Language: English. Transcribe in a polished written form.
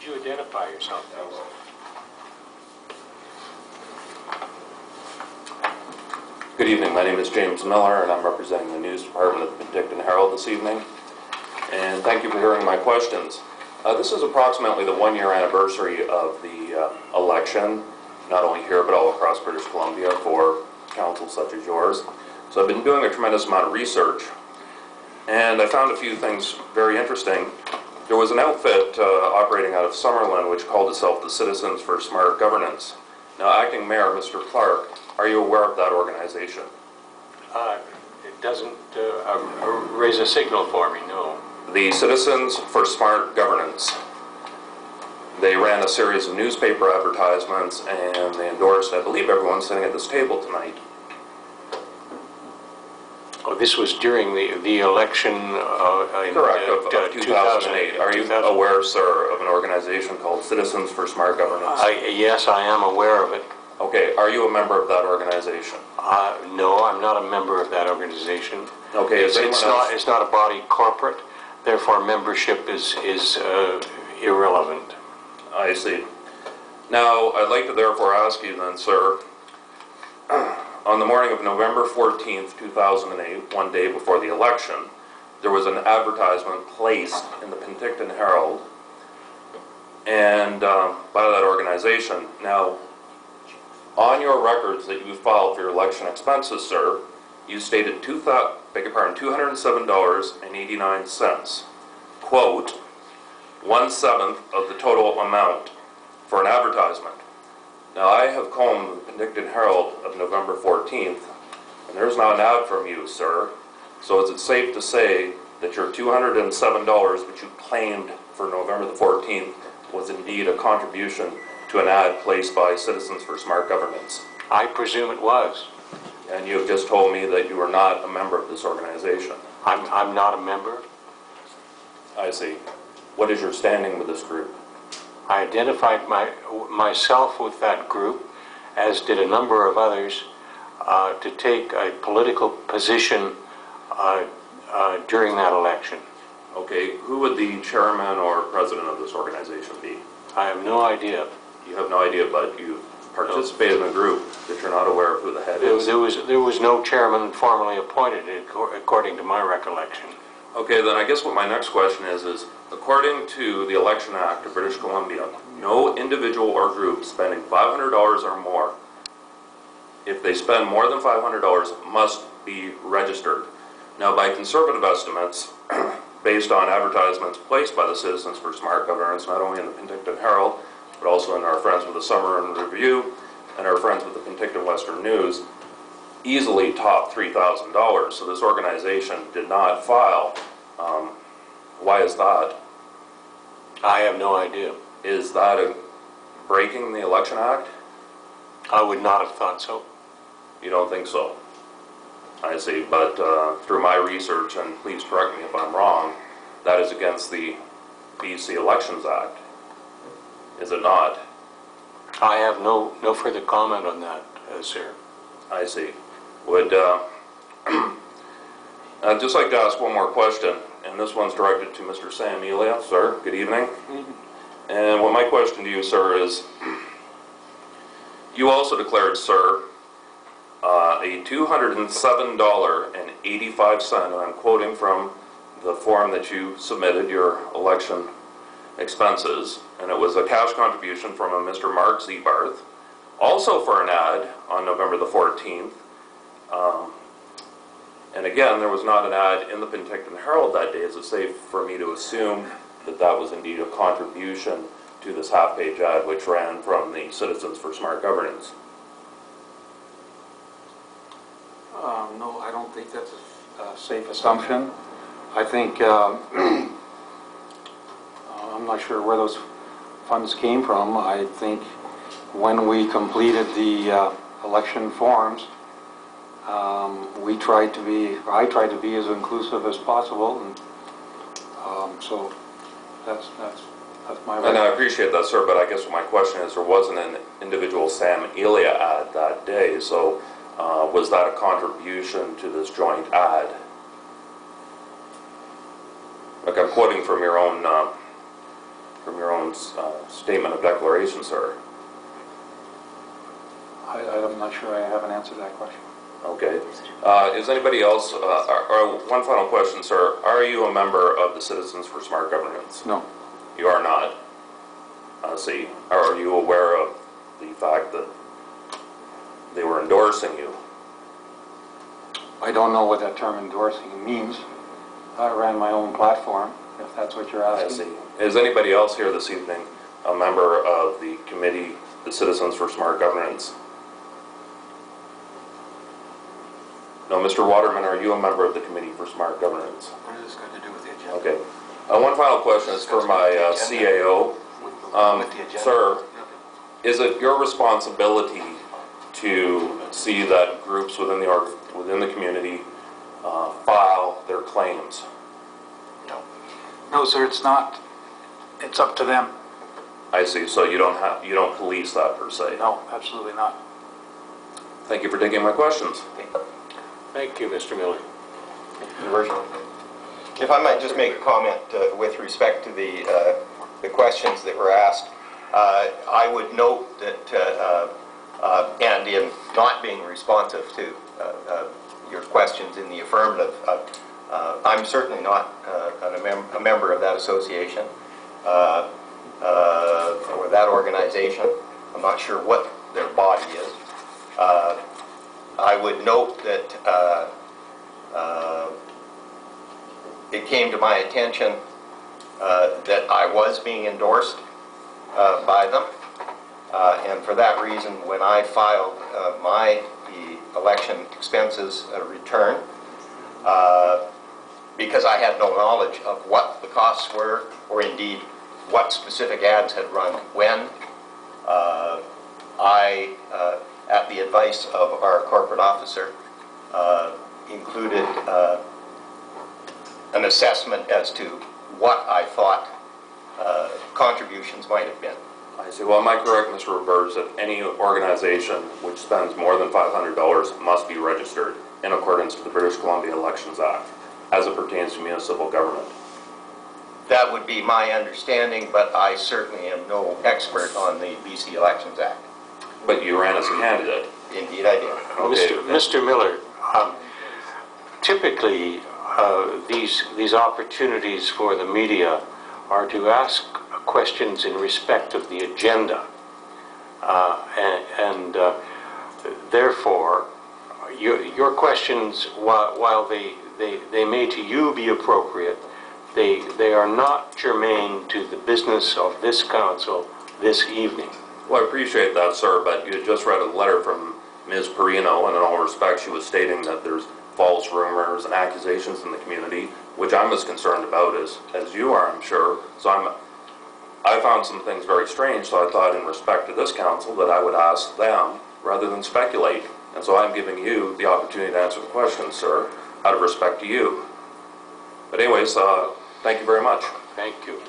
you identify yourself, please? Good evening. My name is James Millar, and I'm representing the news department of the Penticton Herald this evening. And thank you for hearing my questions. This is approximately the one-year anniversary of the election, not only here but all across British Columbia for councils such as yours. So I've been doing a tremendous amount of research, and I found a few things very interesting. There was an outfit operating out of Summerland which called itself the Citizens for Smart Governance. Now, Acting Mayor Mr. Clark, are you aware of that organization? It doesn't raise a signal for me, no. The Citizens for Smart Governance. They ran a series of newspaper advertisements and they endorsed, I believe, everyone sitting at this table tonight. Oh, this was during the election in Correct, of 2008. Are you aware, sir, of an organization called Citizens for Smart Governance? Yes, I am aware of it. Okay, are you a member of that organization? No, I'm not a member of that organization. Okay, it's not a body corporate, therefore membership is irrelevant. I see. Now, I'd like to therefore ask you then, sir, on the morning of November 14th, 2008, one day before the election, there was an advertisement placed in the Penticton Herald and by that organization. Now, on your records that you filed for your election expenses, sir, you stated $207.89, quote, 1/7 of the total amount for an advertisement. Now, I have combed the Penticton Herald of November 14th, and there's not an ad from you, sir. So is it safe to say that your $207, which you claimed for November the 14th, was indeed a contribution to an ad placed by Citizens for Smart Governance? I presume it was. And you have just told me that you are not a member of this organization. I'm not a member. I see. What is your standing with this group? I identified myself with that group, as did a number of others, to take a political position during that election. Okay, who would the chairman or president of this organization be? I have no idea. You have no idea, but you participated in a group that you're not aware of who the head is. There was no chairman formally appointed, according to my recollection. Okay, then I guess what my next question is according to the Election Act of British Columbia, no individual or group spending $500 or more, if they spend more than $500, must be registered. Now, by conservative estimates, based on advertisements placed by the Citizens for Smart Governance, not only in the Penticton Herald, but also in our friends with the Summerland Review and our friends with the Penticton Western News, easily top $3,000. So this organization did not file. Why is that? I have no idea. Is that breaking the Election Act? I would not have thought so. You don't think so? I see, but through my research, and please correct me if I'm wrong, that is against the BC Elections Act. Is it not? I have no further comment on that, sir. I see. Would I'd just like to ask one more question, and this one's directed to Mr. Sam Elia. Sir, good evening. And what my question to you, sir, is you also declared, sir, a $207.85, and I'm quoting from the form that you submitted, your election expenses, and it was a cash contribution from a Mr. Mark Zebarth, also for an ad on November the 14th. And again, there was not an ad in the Penticton Herald that day. Is it safe for me to assume that that was indeed a contribution to this half-page ad which ran from the Citizens for Smart Governance? No, I don't think that's a safe assumption. I think, I'm not sure where those funds came from. I think when we completed the election forms, I tried to be as inclusive as possible, and so that's my. And I appreciate that, sir. But I guess my question is, there wasn't an individual Sam Elia ad that day, so was that a contribution to this joint ad? Like I'm quoting from your own from your own statement of declaration, sir. I'm not sure I haven't answered that question. Okay. Is anybody else, or one final question, sir. Are you a member of the Citizens for Smart Governance? No. You are not. See, are you aware of the fact that they were endorsing you? I don't know what that term endorsing means. I ran my own platform, if that's what you're I asking. see. Is anybody else here this evening a member of the committee, the Citizens for Smart Governance? No, Mr. Waterman, are you a member of the Committee for Smart Governance? What has this got to do with the agenda? Okay. One final question is for my CAO. With the agenda? Sir, is it your responsibility to see that groups within the community file their claims? No. No, sir, it's not. It's up to them. I see. So you don't police that per se. No, absolutely not. Thank you for taking my questions. Thank you, Mr. Miller. Your Worship. If I might just make a comment with respect to the questions that were asked, I would note that, and in not being responsive to your questions in the affirmative, I'm certainly not a member of that association or that organization. I'm not sure what their body is. I would note that it came to my attention that I was being endorsed by them, and for that reason, when I filed the election expenses return, because I had no knowledge of what the costs were, or indeed what specific ads had run when, I, at the advice of our corporate officer, included an assessment as to what I thought contributions might have been. I see. Well, am I correct, Mr. Roberts, that any organization which spends more than $500 must be registered in accordance to the British Columbia Elections Act as it pertains to municipal government? That would be my understanding, but I certainly am no expert on the BC Elections Act. But you ran as a candidate. Indeed I did. Okay. Mr. Miller, typically these opportunities for the media are to ask questions in respect of the agenda, and therefore your questions, while they may to you be appropriate, they are not germane to the business of this council this evening. Well, I appreciate that, sir, but you had just read a letter from Ms. Perino, and in all respect, she was stating that there's false rumors and accusations in the community, which I'm as concerned about as you are, I'm sure. So I found some things very strange, so I thought in respect to this council that I would ask them rather than speculate. And so I'm giving you the opportunity to answer the questions, sir, out of respect to you. But anyways, thank you very much. Thank you.